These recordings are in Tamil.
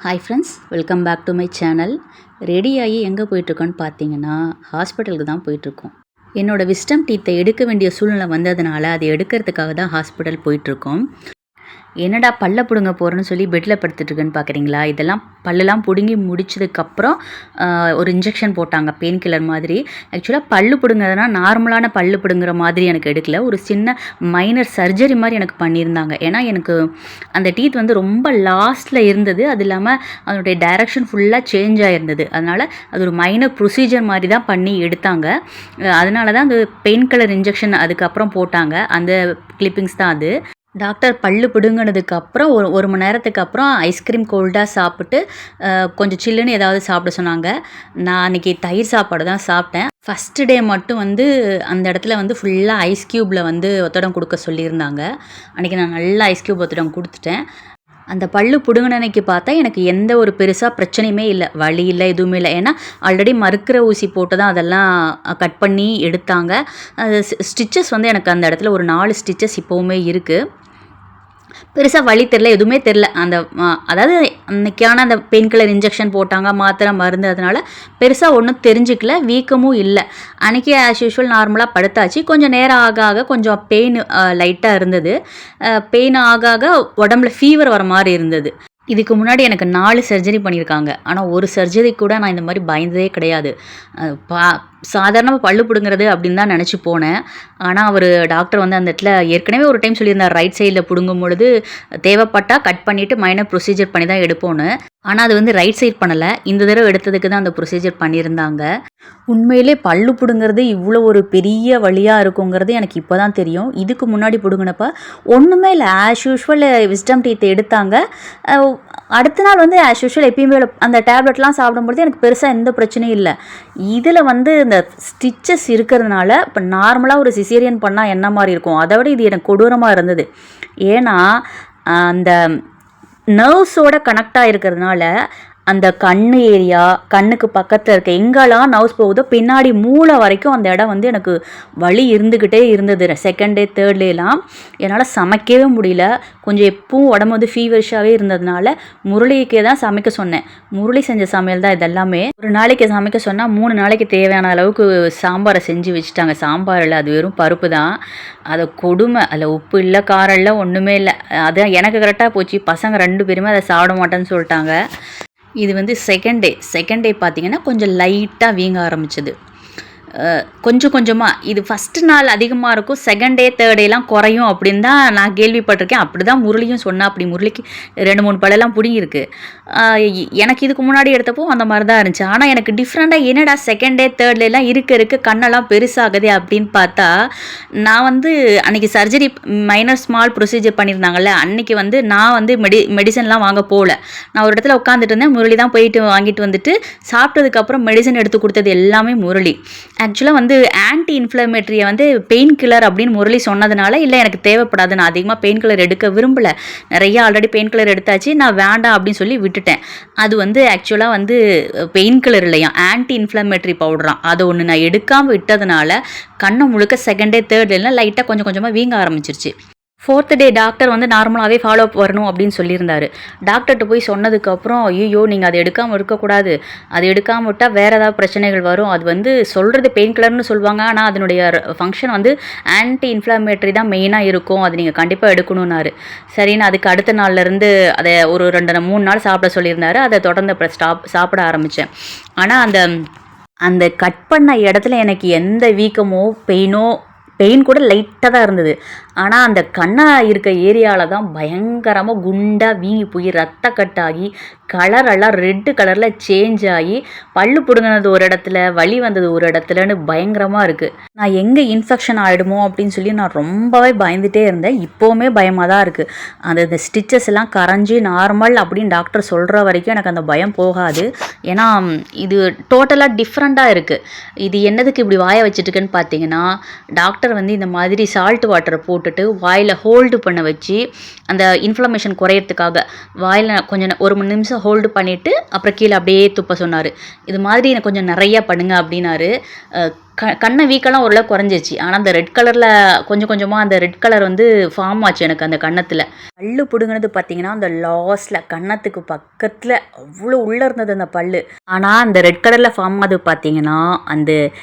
Hi friends, welcome back to my channel. Ready ஆகி எங்கே போயிட்டுருக்கோன்னு பார்த்தீங்கன்னா, ஹாஸ்பிட்டலுக்கு தான் போயிட்டுருக்கோம். என்னோடய விஸ்டம் டீத்தை எடுக்க வேண்டிய சூழ்நிலை வந்ததுனால அதை எடுக்கிறதுக்காக தான் ஹாஸ்பிட்டல் போயிட்டுருக்கோம். என்னடா பல்ல பிடுங்க போகிறேன்னு சொல்லி பெட்டில் படுத்துட்ருக்குன்னு பார்க்குறீங்களா? இதெல்லாம் பல்லெல்லாம் பிடுங்கி முடிச்சதுக்கப்புறம் ஒரு இன்ஜெக்ஷன் போட்டாங்க, பெயின் கில்லர் மாதிரி. ஆக்சுவலாக பல்லு பிடுங்கிறதுனா நார்மலான பல்லு பிடுங்குற மாதிரி எனக்கு எடுக்கல, ஒரு சின்ன மைனர் சர்ஜரி மாதிரி எனக்கு பண்ணியிருந்தாங்க. ஏன்னா எனக்கு அந்த டீத் வந்து ரொம்ப லாஸ்ட்டில் இருந்தது, அது இல்லாமல் அதனுடைய டைரக்ஷன் ஃபுல்லாக சேஞ்ச் ஆகிருந்தது. அதனால் அது ஒரு மைனர் ப்ரொசீஜர் மாதிரி தான் பண்ணி எடுத்தாங்க. அதனால தான் அந்த பெயின் கில்லர் இன்ஜெக்ஷன் அதுக்கப்புறம் போட்டாங்க. அந்த கிளிப்பிங்ஸ் தான் அது. டாக்டர் பல்லு பிடுங்கினதுக்கப்புறம் ஒரு மணி நேரத்துக்கு அப்புறம் ஐஸ்கிரீம் கோல்டாக சாப்பிட்டு கொஞ்சம் சில்லுன்னு ஏதாவது சாப்பிட சொன்னாங்க. நான் அன்றைக்கி தயிர் சாப்பாடு தான் சாப்பிட்டேன். ஃபஸ்ட்டு டே மட்டும் வந்து அந்த இடத்துல வந்து ஃபுல்லாக ஐஸ் க்யூப்பில் வந்து ஒத்தடம் கொடுக்க சொல்லியிருந்தாங்க. அன்றைக்கி நான் நல்லா ஐஸ் க்யூப் ஒத்தடம் கொடுத்துட்டேன். அந்த பல்லு பிடுங்கின அன்னைக்கு பார்த்தா எனக்கு எந்த ஒரு பெருசாக பிரச்சனையுமே இல்லை, வலி இல்லை, எதுவுமே இல்லை. ஏன்னா ஆல்ரெடி மறுக்கிற ஊசி போட்டு தான் அதெல்லாம் கட் பண்ணி எடுத்தாங்க. ஸ்டிச்சஸ் வந்து எனக்கு அந்த இடத்துல ஒரு 4 ஸ்டிச்சஸ் இப்போவுமே இருக்குது. பெருசாக வலி தெரில, எதுவுமே தெரில. அதாவது அன்றைக்கான அந்த பெயின் கில்லர் இன்ஜெக்ஷன் போட்டாங்க, மாத்திரை மருந்து, அதனால் பெருசாக ஒன்றும் தெரிஞ்சிக்கல, வீக்கமும் இல்லை. அன்றைக்கி ஆஸ் யூஷுவல் நார்மலாக படுத்தாச்சு. கொஞ்சம் நேரம் ஆக ஆக கொஞ்சம் பெயின் லைட்டாக இருந்தது. பெயின் ஆக ஆக உடம்புல ஃபீவர் வர மாதிரி இருந்தது. இதுக்கு முன்னாடி எனக்கு 4 சர்ஜரி பண்ணியிருக்காங்க. ஆனால் ஒரு சர்ஜரி கூட நான் இந்த மாதிரி பயந்ததே கிடையாது. சாதாரணமாக பல்லு பிடுங்கிறது அப்படின்னு தான் நினச்சி போனேன். ஆனால் அவர் டாக்டர் வந்து அந்த இடத்துல ஏற்கனவே ஒரு டைம் சொல்லியிருந்தார், ரைட் சைடில் பிடுங்கும் பொழுது தேவைப்பட்டால் கட் பண்ணிவிட்டு மைனர் ப்ரொசீஜர் பண்ணி தான் எடுப்போன்னு. ஆனால் அது வந்து ரைட் சைட் பண்ணலை, இந்த தடவை எடுத்ததுக்கு தான் அந்த ப்ரொசீஜர் பண்ணியிருந்தாங்க. உண்மையிலே பல்லு பிடுங்கிறது இவ்வளோ ஒரு பெரிய வழியாக இருக்குங்கிறது எனக்கு இப்போ தான் தெரியும். இதுக்கு முன்னாடி பிடுங்கினப்ப ஒன்றுமே இல்லை, ஆஸ் யூஷுவல் விஸ்டம் டீத்தை எடுத்தாங்க. அடுத்த நாள் வந்து ஆஸ் யூஷுவல் எப்பயுமே அந்த டேப்லெட்லாம் சாப்பிடும்பொழுது எனக்கு பெருசாக எந்த பிரச்சனையும் இல்லை. இதில் வந்து இந்த ஸ்டிச்சஸ் இருக்கிறதுனால இப்போ நார்மலாக ஒரு சிசேரியன் பண்ணால் என்ன மாதிரி இருக்கும், அதை விட இது எனக்கு கொடூரமாக இருந்தது. ஏன்னா அந்த நர்வ்ஸோட கனெக்டாக இருக்கிறதுனால அந்த கண்ணு ஏரியா, கண்ணுக்கு பக்கத்தில் இருக்க எங்கெல்லாம் நர்வ்ஸ் போகுதோ பின்னாடி மூளை வரைக்கும் அந்த இடம் வந்து எனக்கு வலி இருந்துக்கிட்டே இருந்தது. செகண்ட் டே தேர்ட் டேலாம் என்னால் சமைக்கவே முடியல. கொஞ்சம் எப்பவும் உடம்பு வந்து ஃபீவரிஷாகவே இருந்ததுனால முரளிக்கே தான் சமைக்க சொன்னேன். முரளி செஞ்ச சமையல் தான் இதெல்லாமே. ஒரு நாளைக்கு சமைக்க சொன்னால் 3 நாளைக்கு தேவையான அளவுக்கு சாம்பாரை செஞ்சு வச்சுட்டாங்க. சாம்பார் இல்லை, அது வெறும் பருப்பு தான். அதை கொடுமை, அதில் உப்பு இல்லை, காரம் இல்லை, ஒன்றுமே இல்லை. அதான் எனக்கு கரெக்டாக போச்சு. பசங்க 2 பேருமே அதை சாப்பிட மாட்டேன்னு சொல்லிட்டாங்க. இது வந்து செகண்ட் டே பார்த்திங்கன்னா கொஞ்சம் லைட்டாக வீங்க ஆரம்பிச்சது. கொஞ்சம் கொஞ்சமாக. இது ஃபஸ்ட்டு நாள் அதிகமாக இருக்கும், செகண்ட் டே தேர்ட் டேலாம் குறையும் அப்படின்னு தான் நான் கேள்விப்பட்டிருக்கேன். அப்படி தான் முரளியும் சொன்னால். அப்படி முரளிக்கு 2-3 பல்லெல்லாம் பிடிங்கிருக்கு. எனக்கு இதுக்கு முன்னாடி எடுத்தப்போ அந்த மாதிரி தான் இருந்துச்சு. ஆனால் எனக்கு டிஃப்ரெண்ட்டாக என்னடா செகண்ட் டே தேர்ட் டேலாம் இருக்க கண்ணெல்லாம் பெருசாகுதே அப்படின்னு பார்த்தா, நான் வந்து அன்றைக்கி சர்ஜரி மைனர் ஸ்மால் ப்ரொசீஜர் பண்ணியிருந்தாங்கல்ல, அன்றைக்கி வந்து நான் வந்து மெடிசன்லாம் வாங்க போகல. நான் ஒரு இடத்துல உட்காந்துட்டு இருந்தேன். முரளி தான் போயிட்டு வாங்கிட்டு வந்துட்டு சாப்பிட்டதுக்கப்புறம் மெடிசன் எடுத்து கொடுத்தது எல்லாமே முரளி. ஆக்சுவலாக வந்து ஆன்டி இன்ஃப்ளமேட்டரியை வந்து பெயின் கில்லர் அப்படின்னு முரளி சொன்னதுனால, இல்லை எனக்கு தேவைப்படாது, நான் அதிகமாக பெயின் கில்லர் எடுக்க விரும்பலை, நிறைய ஆல்ரெடி பெயின் கில்லர் எடுத்தாச்சு, நான் வேண்டாம் அப்படின்னு சொல்லி விட்டுட்டேன். அது வந்து ஆக்சுவலாக வந்து பெயின் கில்லர் இல்லையா, ஆன்டி இன்ஃப்ளமேட்டரி பவுடராம். அதை ஒன்று நான் எடுக்காமல் விட்டதுனால கண்ணை முழுக்க செகண்ட் டே தேர்ட் டேலாம் லைட்டாக கொஞ்சம் கொஞ்சமாக வீங்க ஆரம்பிச்சிருச்சு. 4th டே டாக்டர் வந்து நார்மலாகவே ஃபாலோ அப் வரணும் அப்படின்னு சொல்லியிருந்தார். டாக்டர்கிட்ட போய் சொன்னதுக்கப்புறம், ஐயோ நீங்கள் அதை எடுக்காமல் இருக்கக்கூடாது, அதை எடுக்காமல் விட்டால் வேறு ஏதாவது பிரச்சனைகள் வரும், அது வந்து சொல்கிறது பெயின் கில்லர்னு சொல்லுவாங்க, ஆனால் அதனுடைய ஃபங்க்ஷன் வந்து ஆன்டி இன்ஃப்ளமேட்டரி தான் மெயினாக இருக்கும், அது நீங்கள் கண்டிப்பாக எடுக்கணுன்னாரு. சரின்னு அதுக்கு அடுத்த நாள்லேருந்து அதை ஒரு 2-3 நாள் சாப்பிட சொல்லியிருந்தாரு. அதை தொடர்ந்து அப்புறம் சாப்பிட ஆரம்பித்தேன். ஆனால் அந்த கட் பண்ண இடத்துல எனக்கு எந்த வீக்கமோ பெயின் கூட லைட்டாக தான் இருந்தது. ஆனால் அந்த கண்ணா இருக்க ஏரியாவில் தான் பயங்கரமாக குண்டாக வீங்கி போய் ரத்த கட்டாகி கலரெல்லாம் ரெட்டு கலரில் சேஞ்ச் ஆகி பல்லு பிடுங்கினது ஒரு இடத்துல, வலி வந்தது ஒரு இடத்துலன்னு பயங்கரமாக இருக்குது. நான் எங்கே இன்ஃபெக்ஷன் ஆகிடுமோ அப்படின்னு சொல்லி நான் ரொம்பவே பயந்துகிட்டே இருந்தேன். இப்போவுமே பயமாக தான் இருக்குது. அந்த ஸ்டிச்சஸ் எல்லாம் கரைஞ்சி நார்மல் அப்படின்னு டாக்டர் சொல்கிற வரைக்கும் எனக்கு அந்த பயம் போகாது. ஏன்னா இது டோட்டலாக டிஃப்ரெண்ட்டாக இருக்குது. இது என்னதுக்கு இப்படி வாயை வச்சுட்டுக்குன்னு பார்த்தீங்கன்னா, டாக்டர் வந்து இந்த மாதிரி சால்ட் வாட்டரை போட்டுட்டு வாயில் ஹோல்டு பண்ண வச்சு அந்த இன்ஃப்ளமேஷன் குறையிறதுக்காக வாயில் கொஞ்சம் 1 நிமிஷம் ஹோல்டு பண்ணிவிட்டு அப்புறம் கீழே அப்படியே துப்ப சொன்னார். இது மாதிரி எனக்கு கொஞ்சம் நிறையா பண்ணுங்க அப்படின்னாரு. கண்ணை வீக்கெல்லாம் ஓரளவு குறைஞ்சிருச்சு. ஆனால் அந்த ரெட் கலரில் கொஞ்சம் கொஞ்சமாக அந்த ரெட் கலர் வந்து ஃபார்ம் ஆச்சு எனக்கு அந்த கன்னத்தில். பல்லு பிடுங்கினது பார்த்தீங்கன்னா அந்த லாஸ்ட்டில் கன்னத்துக்கு பக்கத்தில் அவ்வளோ உள்ளே இருந்தது அந்த பல்லு. ஆனால் அந்த ரெட் கலரில் ஃபார்ம் ஆகுது பார்த்தீங்கன்னா அந்த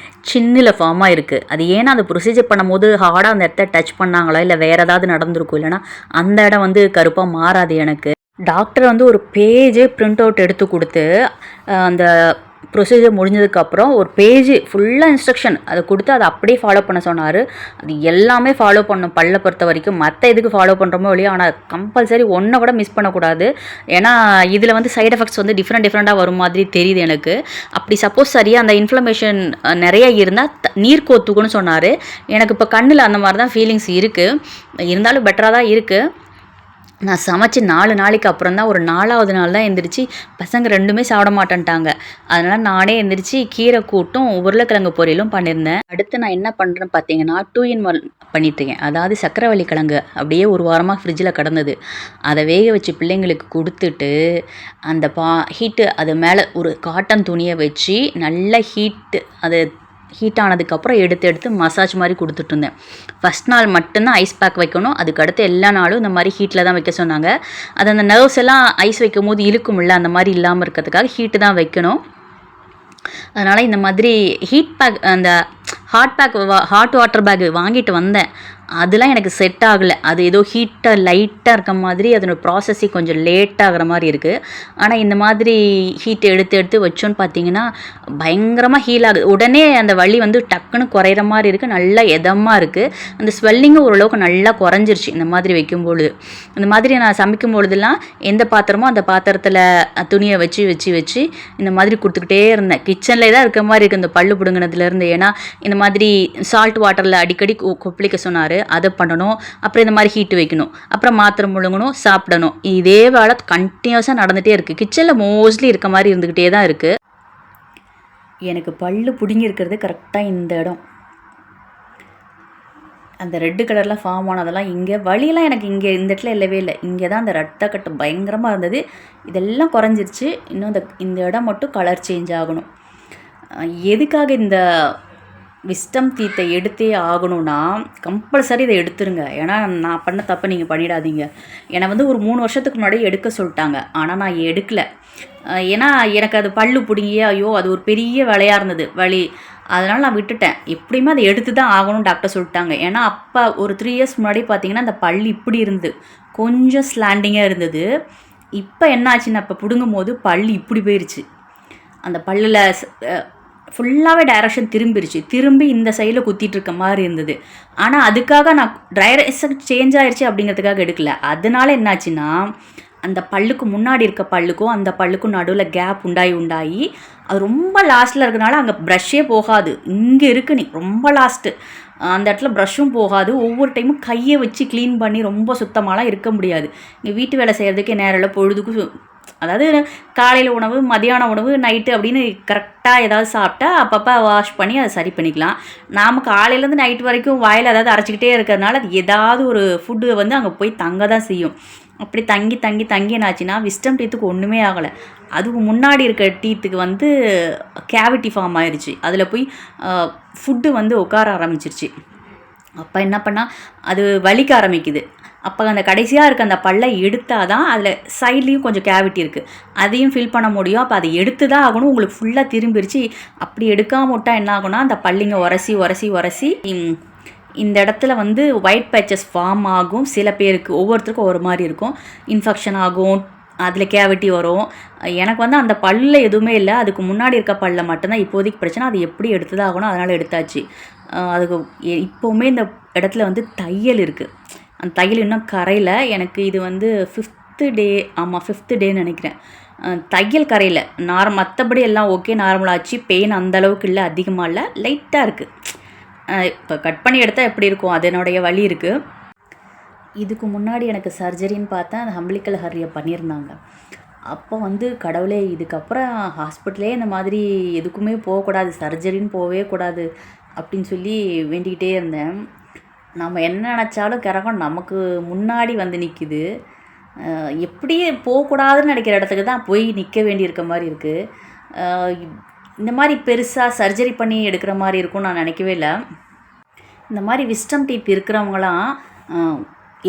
சின்னில் ஃபார்ம் ஆகிருக்கு. அது ஏன்னா அந்த ப்ரொசீஜர் பண்ணும்போது ஹார்டாக அந்த இடத்த டச் பண்ணாங்களா இல்லை வேறு ஏதாவது நடந்திருக்கும், இல்லைனா அந்த இடம் வந்து கருப்பாக மாறாது எனக்கு. டாக்டர் வந்து ஒரு பேஜே பிரிண்ட் அவுட் எடுத்து கொடுத்து அந்த ப்ரொசீஜர் முடிஞ்சதுக்கப்புறம் ஒரு பேஜ் ஃபுல்லாக இன்ஸ்ட்ரக்ஷன் அதை கொடுத்து அதை அப்படியே ஃபாலோ பண்ண சொன்னார். அது எல்லாமே ஃபாலோ பண்ணணும் பல்லை பொறுத்த வரைக்கும். மற்ற இதுக்கு ஃபாலோ பண்ணுறோமோ இல்லையோ, ஆனால் கம்பல்சரி ஒன்றை கூட மிஸ் பண்ணக்கூடாது. ஏன்னா இதில் வந்து சைட் எஃபெக்ட்ஸ் வந்து டிஃப்ரெண்ட்டாக வரும் மாதிரி தெரியுது எனக்கு. அப்படி சப்போஸ் சரியாக அந்த இன்ஃப்ளமேஷன் நிறைய இருந்தால் நீர் கோத்துக்குன்னு சொன்னார். எனக்கு இப்போ கண்ணில் அந்த மாதிரி தான் ஃபீலிங்ஸ் இருக்குது. இருந்தாலும் பெட்டராக தான் இருக்குது. நான் சமைச்சு 4 நாளைக்கு அப்புறம் தான், ஒரு 4வது நாள் தான் எந்திரிச்சு பசங்க 2மே சாப்பிட மாட்டேன்ட்டாங்க. அதனால் நானே எந்திரிச்சு கீரை கூட்டும் உருளைக்கிழங்கு பொரியலும் பண்ணியிருந்தேன். அடுத்து நான் என்ன பண்ணுறேன்னு பார்த்தீங்கன்னா 2 in 1 பண்ணிட்டுருக்கேன். அதாவது சக்கரவள்ளி கிழங்கு அப்படியே ஒரு வாரமாக ஃப்ரிட்ஜில் கிடந்தது. அதை வேக வச்சு பிள்ளைங்களுக்கு கொடுத்துட்டு அந்த ஹீட்டு அது மேலே ஒரு காட்டன் துணியை வச்சு நல்லா அது ஹீட் ஆனதுக்கப்புறம் எடுத்து மசாஜ் மாதிரி கொடுத்துட்ருந்தேன். ஃபஸ்ட் நாள் மட்டும்தான் ஐஸ் பேக் வைக்கணும். அதுக்கடுத்து எல்லா நாளும் இந்த மாதிரி ஹீட்டில் தான் வைக்க சொன்னாங்க. அது அந்த நர்வ்ஸ் எல்லாம் ஐஸ் வைக்கும் போது இழுக்கும்ல, அந்த மாதிரி இல்லாமல் இருக்கிறதுக்காக ஹீட்டு தான் வைக்கணும். அதனால் இந்த மாதிரி ஹீட் பேக், அந்த ஹாட் வாட்டர் பேக் வாங்கிட்டு வந்தேன். அதெல்லாம் எனக்கு செட் ஆகலை. அது ஏதோ ஹீட்டாக லைட்டாக இருக்க மாதிரி அதனோட ப்ராசஸிங் கொஞ்சம் லேட்டாகிற மாதிரி இருக்குது. ஆனால் இந்த மாதிரி ஹீட் எடுத்து வச்சோன்னு பார்த்தீங்கன்னா பயங்கரமாக ஹீல் ஆகுது. உடனே அந்த வலி வந்து டக்குன்னு குறையிற மாதிரி இருக்குது. நல்லா எதமாக இருக்குது. அந்த ஸ்வெல்லிங்கும் ஓரளவுக்கு நல்லா குறைஞ்சிருச்சு இந்த மாதிரி வைக்கும்பொழுது. இந்த மாதிரி நான் சமைக்கும் பொழுதுலாம் எந்த பாத்திரமோ அந்த பாத்திரத்தில் துணியை வச்சு இந்த மாதிரி கொடுத்துக்கிட்டே இருந்தேன். கிச்சனில் தான் இருக்க மாதிரி இருக்குது இந்த பல்லு பிடுங்கினதுலேருந்து. ஏன்னா இந்த மாதிரி சால்ட் வாட்டரில் அடிக்கடி கொப்பளிக்க சொன்னார். அதை பண்ணணும். அப்புறம் இந்த மாதிரி ஹீட்டு வைக்கணும். அப்புறம் மாத்திரை முழுங்கணும், சாப்பிடணும். இதே வேலை கண்டினியூஸாக நடந்துகிட்டே இருக்குது. கிச்சனில் மோஸ்ட்லி இருக்க மாதிரி இருந்துக்கிட்டே தான் இருக்குது. எனக்கு பல்லு பிடுங்கி இருக்கிறது கரெக்டாக இந்த இடம். அந்த ரெட்டு கலரில் ஃபார்ம் ஆனதெல்லாம் இங்கே வலியெல்லாம் எனக்கு இங்கே இந்த இடத்துல இல்லவே இல்லை. இங்கே தான் அந்த ரத்தக்கட்டு பயங்கரமாக இருந்தது. இதெல்லாம் குறைஞ்சிருச்சு. இன்னும் இந்த இடம் மட்டும் கலர் சேஞ்ச் ஆகணும். எதுக்காக இந்த விஸ்டம் டீத்தை எடுத்தே ஆகணும்னா கம்பல்சரி இதை எடுத்துருங்க. ஏன்னா நான் பண்ண தப்பை நீங்கள் பண்ணிடாதீங்க. என்னை வந்து ஒரு 3 வருஷத்துக்கு முன்னாடி எடுக்க சொல்லிட்டாங்க. ஆனால் நான் எடுக்கலை. ஏன்னா எனக்கு அது பல்லு பிடுங்கியே ஐயோ அது ஒரு பெரிய வேலையாக இருந்தது வலி. அதனால் நான் விட்டுட்டேன். எப்படியுமே அதை எடுத்து தான் ஆகணும்னு டாக்டர் சொல்லிட்டாங்க. ஏன்னா அப்போ ஒரு 3 இயர்ஸ் முன்னாடி பார்த்தீங்கன்னா அந்த பல்லு இப்படி இருந்து கொஞ்சம் ஸ்லாண்டிங்காக இருந்தது. இப்போ என்ன ஆச்சுன்னு அப்போ பிடுங்கும் போது பல்லு இப்படி போயிடுச்சு. அந்த பல்லில் ஃபுல்லாகவே டைரக்ஷன் திரும்பி இந்த சைடில் குத்திட்டு இருக்க மாதிரி இருந்தது. ஆனால் அதுக்காக நான் டைரக்ஷன் சேஞ்ச் ஆயிடுச்சு அப்படிங்கிறதுக்காக எடுக்கல. அதனால என்னாச்சுன்னா அந்த பல்லுக்கு முன்னாடி இருக்க பல்லுக்கும் அந்த பல்லுக்கும் நடுவில் கேப் உண்டாகி அது ரொம்ப லாஸ்ட்டில் இருக்கிறனால அங்கே ப்ரஷ்ஷே போகாது. இங்கே இருக்கு நீ ரொம்ப லாஸ்ட்டு, அந்த இடத்துல ப்ரஷ்ஷும் போகாது. ஒவ்வொரு டைமும் கையை வச்சு க்ளீன் பண்ணி ரொம்ப சுத்தமாலாம் இருக்க முடியாது. இங்கே வீட்டு வேலை செய்கிறதுக்கே நேரம் இல்லை. பொழுதுக்கும் அதாவது காலையில் உணவு, மதியான உணவு, நைட்டு அப்படின்னு கரெக்டாக ஏதாவது சாப்பிட்டா அப்பப்போ வாஷ் பண்ணி அதை சரி பண்ணிக்கலாம். நாம் காலையிலேருந்து நைட்டு வரைக்கும் வாயில் ஏதாவது அரைச்சிக்கிட்டே இருக்கிறதுனால அது ஏதாவது ஒரு ஃபுட்டு வந்து அங்கே போய் தங்க தான் செய்யும். அப்படி தங்கி என்னாச்சுன்னா விஸ்டம் டீத்துக்கு ஒன்றுமே ஆகலை. அதுக்கு முன்னாடி இருக்க டீத்துக்கு வந்து கேவிட்டி ஃபார்ம் ஆயிடுச்சு. அதில் போய் ஃபுட்டு வந்து உட்கார ஆரம்பிச்சிருச்சு. அப்போ என்ன பண்ணால் அது வலிக்க ஆரம்பிக்குது. அப்போ அந்த கடைசியாக இருக்க அந்த பல்லை எடுத்தால் தான் அதில் சைட்லேயும் கொஞ்சம் கேவிட்டி இருக்குது, அதையும் ஃபில் பண்ண முடியும். அப்போ அதை எடுத்து தான் ஆகணும். உங்களுக்கு ஃபுல்லாக திரும்பிடுச்சு. அப்படி எடுக்காம விட்டால் என்ன ஆகும்னா அந்த பல்லிங்க உரசி இந்த இடத்துல வந்து ஒயிட் பேச்சஸ் ஃபார்ம் ஆகும். சில பேருக்கு ஒவ்வொருத்தருக்கும் ஒரு மாதிரி இருக்கும். இன்ஃபெக்ஷன் ஆகும், அதில் கேவிட்டி வரும். எனக்கு வந்து அந்த பல்லில் எதுவுமே இல்லை. அதுக்கு முன்னாடி இருக்க பல்லில் மட்டும்தான் இப்போதைக்கு பிரச்சனை. அது எப்படி எடுத்து தான் ஆகணும். அதனால் எடுத்தாச்சு. அதுக்கு இப்போவுமே இந்த இடத்துல வந்து தையல் இருக்குது. அந்த தையல் இன்னும் கரையில். எனக்கு இது வந்து 5th டே, ஆமாம் 5th டேன்னு நினைக்கிறேன். தையல் கரையில் மற்றபடி எல்லாம் ஓகே, நார்மலாச்சு. பெயின் அந்தளவுக்கு இல்லை, அதிகமாக இல்லை, லைட்டாக இருக்குது. இப்போ கட் பண்ணி எடுத்தால் எப்படி இருக்கும் அதனுடைய வலி இருக்குது. இதுக்கு முன்னாடி எனக்கு சர்ஜரின்னு பார்த்தா அந்த அம்பிளிக்கல் ஹர்ரியை பண்ணியிருந்தாங்க. அப்போ வந்து கடவுளே இதுக்கப்புறம் ஹாஸ்பிட்டலே இந்த மாதிரி எதுக்குமே போகக்கூடாது, சர்ஜரின்னு போகவே கூடாது அப்படின்னு சொல்லி வேண்டிக்கிட்டே இருந்தேன். நம்ம என்ன நினச்சாலும் கிரகம் நமக்கு முன்னாடி வந்து நிற்கிது. எப்படியே போகக்கூடாதுன்னு நினைக்கிற இடத்துக்கு தான் போய் நிற்க வேண்டியிருக்க மாதிரி இருக்குது. இந்த மாதிரி பெருசாக சர்ஜரி பண்ணி எடுக்கிற மாதிரி இருக்கும்னு நான் நினைக்கவே இல்லை. இந்த மாதிரி விஸ்டம் டீத் இருக்கிறவங்களாம்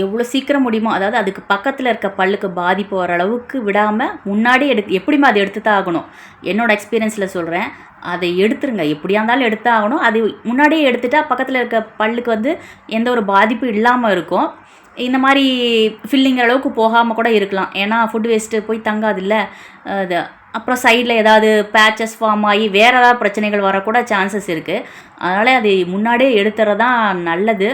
எவ்வளோ சீக்கிரம் முடியுமோ, அதாவது அதுக்கு பக்கத்தில் இருக்க பல்லுக்கு பாதிப்பு வர அளவுக்கு விடாமல் முன்னாடியே எப்படியுமே அதை எடுத்து தான் ஆகணும். என்னோடய எக்ஸ்பீரியன்ஸில் சொல்கிறேன், அதை எடுத்துருங்க, எப்படியா இருந்தாலும் எடுத்து ஆகணும். அது முன்னாடியே எடுத்துட்டா பக்கத்தில் இருக்க பல்லுக்கு வந்து எந்த ஒரு பாதிப்பு இல்லாமல் இருக்கும். இந்த மாதிரி ஃபில்லிங்கிற அளவுக்கு போகாமல் கூட இருக்கலாம். ஏன்னா ஃபுட் வேஸ்ட்டு போய் தங்காதில்ல. அது அப்புறம் சைடில் ஏதாவது பேச்சஸ் ஃபார்ம் ஆகி வேறு ஏதாவது பிரச்சனைகள் வரக்கூட சான்சஸ் இருக்குது. அதனால் அது முன்னாடியே எடுத்துறது தான் நல்லது.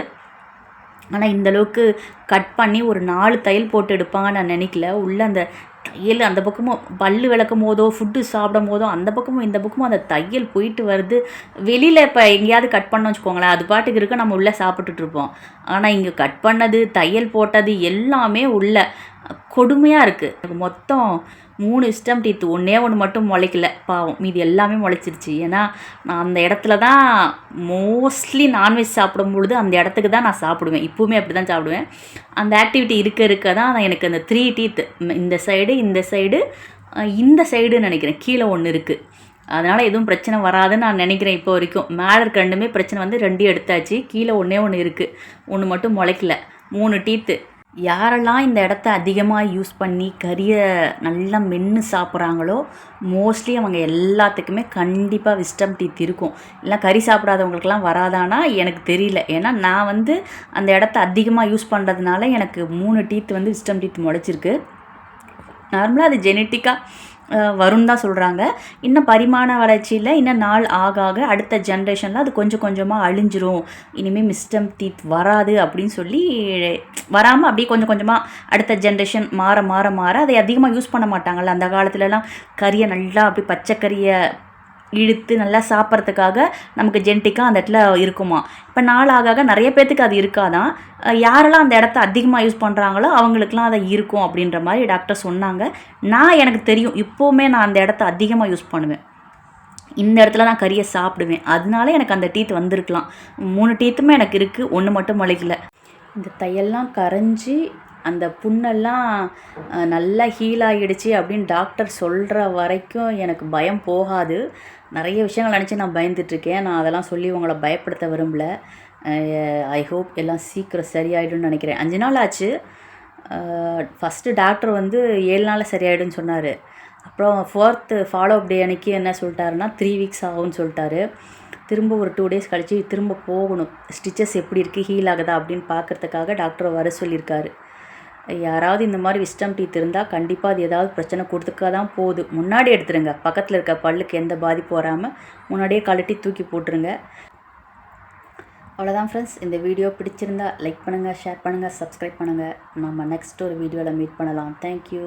ஆனால் இந்தளவுக்கு கட் பண்ணி ஒரு 4 தையல் போட்டு எடுப்பாங்கன்னு நான் நினைக்கல. உள்ளே அந்த தையல் அந்த பக்கமும் பல்லு விளக்கும் போதோ ஃபுட்டு சாப்பிடும் போதோ அந்த பக்கமும் இந்த பக்கமும் அந்த தையல் போயிட்டு வருது. வெளியில் இப்போ எங்கேயாவது கட் பண்ணோன்னு வச்சுக்கோங்களேன், அது பாட்டுக்கு இருக்க நம்ம உள்ளே சாப்பிட்டுட்ருப்போம். ஆனால் இங்கே கட் பண்ணது தையல் போட்டது எல்லாமே உள்ள கொடுமையாக இருக்குது. எனக்கு மொத்தம் 3 விஸ்டம் டீத், ஒன்றே ஒன்று மட்டும் முளைக்கல பாவம், மீதி எல்லாமே முளைச்சிருச்சு. ஏன்னா நான் அந்த இடத்துல தான் மோஸ்ட்லி நான்வெஜ் சாப்பிடும் பொழுது அந்த இடத்துக்கு தான் நான் சாப்பிடுவேன். இப்போவுமே அப்படி தான் சாப்பிடுவேன். அந்த ஆக்டிவிட்டி இருக்க தான் எனக்கு அந்த 3 டீத், இந்த சைடு இந்த சைடுன்னு நினைக்கிறேன், கீழே ஒன்று இருக்குது. அதனால் எதுவும் பிரச்சனை வராதுன்னு நான் நினைக்கிறேன். இப்போ வரைக்கும் மேலே இருக்க 2மே பிரச்சனை வந்து 2 எடுத்தாச்சு. கீழே ஒன்றே ஒன்று இருக்குது, ஒன்று மட்டும் முளைக்கல. 3 டீத்து. யாரெல்லாம் இந்த இடத்த அதிகமாக யூஸ் பண்ணி கறியை நல்லா மென்று சாப்பிட்றாங்களோ மோஸ்ட்லி அவங்க எல்லாத்துக்குமே கண்டிப்பாக விஸ்டம் டீத் இருக்கும். இல்லை கறி சாப்பிடாதவங்களுக்கெல்லாம் வராதானா எனக்கு தெரியல. ஏன்னா நான் வந்து அந்த இடத்த அதிகமாக யூஸ் பண்ணுறதுனால எனக்கு 3 டீத் வந்து விஸ்டம் டீத் முளைச்சிருக்கு. நார்மலாக அது ஜெனட்டிக்காக வரும்னு தான் சொல்கிறாங்க. இன்னும் பரிமாண வளர்ச்சியில் இன்னும் நாள் ஆக அடுத்த ஜென்ரேஷனில் அது கொஞ்சம் கொஞ்சமாக அழிஞ்சிரும், இனிமேல் விஸ்டம் டீத் வராது அப்படின்னு சொல்லி வராமல் அப்படியே கொஞ்சம் கொஞ்சமாக அடுத்த ஜென்ரேஷன் மாற அதை அதிகமாக யூஸ் பண்ண மாட்டாங்கள்ல. அந்த காலத்துலலாம் கறியை நல்லா அப்படி பச்சைக்கறியை இழுத்து நல்லா சாப்பிட்றதுக்காக நமக்கு ஜெனட்டிக்காக அந்த இடத்துல இருக்குமா. இப்போ நாள் ஆக நிறைய பேர்த்துக்கு அது இருக்காதான். யாரெல்லாம் அந்த இடத்த அதிகமாக யூஸ் பண்ணுறாங்களோ அவங்களுக்குலாம் அதை இருக்கும் அப்படின்ற மாதிரி டாக்டர் சொன்னாங்க. எனக்கு தெரியும், இப்போவுமே நான் அந்த இடத்த அதிகமாக யூஸ் பண்ணுவேன். இந்த இடத்துல தான் கறியை சாப்பிடுவேன். அதனால எனக்கு அந்த டீத் வந்திருக்கலாம். 3 டீத்துமே எனக்கு இருக்குது, ஒன்று மட்டும் முளைக்கல. இந்த தையெல்லாம் கரைஞ்சி அந்த புண்ணெல்லாம் நல்லா ஹீல் ஆகிடுச்சு அப்படின்னு டாக்டர் சொல்கிற வரைக்கும் எனக்கு பயம் போகாது. நிறைய விஷயங்கள் நினச்சி நான் பயந்துட்டுருக்கேன். நான் அதெல்லாம் சொல்லி உங்களை பயப்படுத்த விரும்பல. ஐ ஹோப் எல்லாம் சீக்கிரம் சரியாயிடும்னு நினைக்கிறேன். 5 நாள் ஆச்சு. ஃபஸ்ட்டு டாக்டர் வந்து 7 நாளில் சரியாயிடும்னு சொன்னார். அப்புறம் 4th ஃபாலோ அப் டே அன்றைக்கி என்ன சொல்லிட்டாருன்னா 3 வீக்ஸ் ஆகும்னு சொல்லிட்டாரு. திரும்ப ஒரு 2 டேஸ் கழித்து திரும்ப போகணும், ஸ்டிச்சஸ் எப்படி இருக்குது, ஹீல் ஆகுதா அப்படின்னு பார்க்குறதுக்காக டாக்டர் வர சொல்லியிருக்காரு. யாராவது இந்த மாதிரி விஸ்டம் டீத் இருந்தால் கண்டிப்பாக அது ஏதாவது பிரச்சனை கொடுத்துக்க தான் போகுது. முன்னாடி எடுத்துருங்க, பக்கத்தில் இருக்க பல்லுக்கு எந்த பாதிப்பு வராமல் முன்னாடியே கழட்டி தூக்கி போட்டுருங்க. அவ்வளோதான் ஃப்ரெண்ட்ஸ். இந்த வீடியோ பிடிச்சிருந்தா லைக் பண்ணுங்கள், ஷேர் பண்ணுங்கள், சப்ஸ்கிரைப் பண்ணுங்கள். நம்ம நெக்ஸ்ட் ஒரு வீடியோவில் மீட் பண்ணலாம். தேங்க்யூ.